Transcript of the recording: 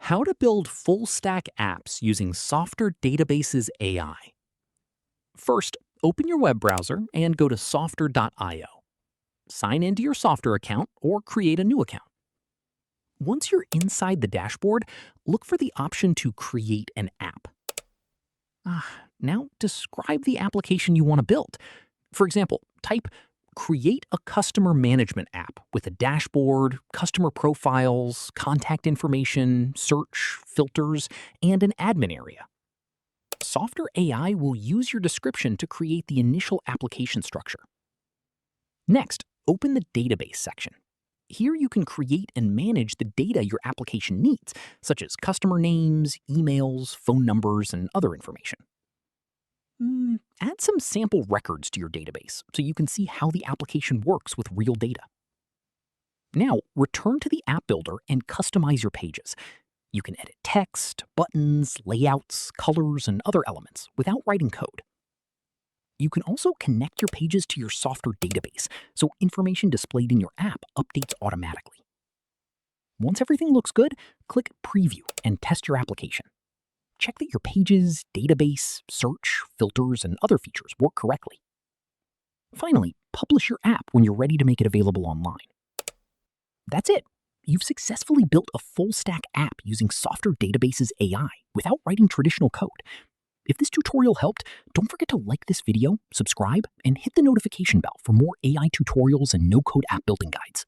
How to build full-stack apps using Softr Databases AI. First, open your web browser and go to softr.io. Sign into your Softr account or create a new account. Once you're inside the dashboard, look for the option to create an app. Now describe the application you want to build. For example, type create a customer management app with a dashboard, customer profiles, contact information, search, filters, and an admin area. Softr AI will use your description to create the initial application structure. Next, open the database section. Here you can create and manage the data your application needs, such as customer names, emails, phone numbers, and other information. Add some sample records to your database so you can see how the application works with real data. Now, return to the app builder and customize your pages. You can edit text, buttons, layouts, colors, and other elements without writing code. You can also connect your pages to your Softr database so information displayed in your app updates automatically. Once everything looks good, click Preview and test your application. Check that your pages, database, search, filters, and other features work correctly. Finally, publish your app when you're ready to make it available online. That's it. You've successfully built a full-stack app using Softr Databases AI without writing traditional code. If this tutorial helped, don't forget to like this video, subscribe, and hit the notification bell for more AI tutorials and no-code app building guides.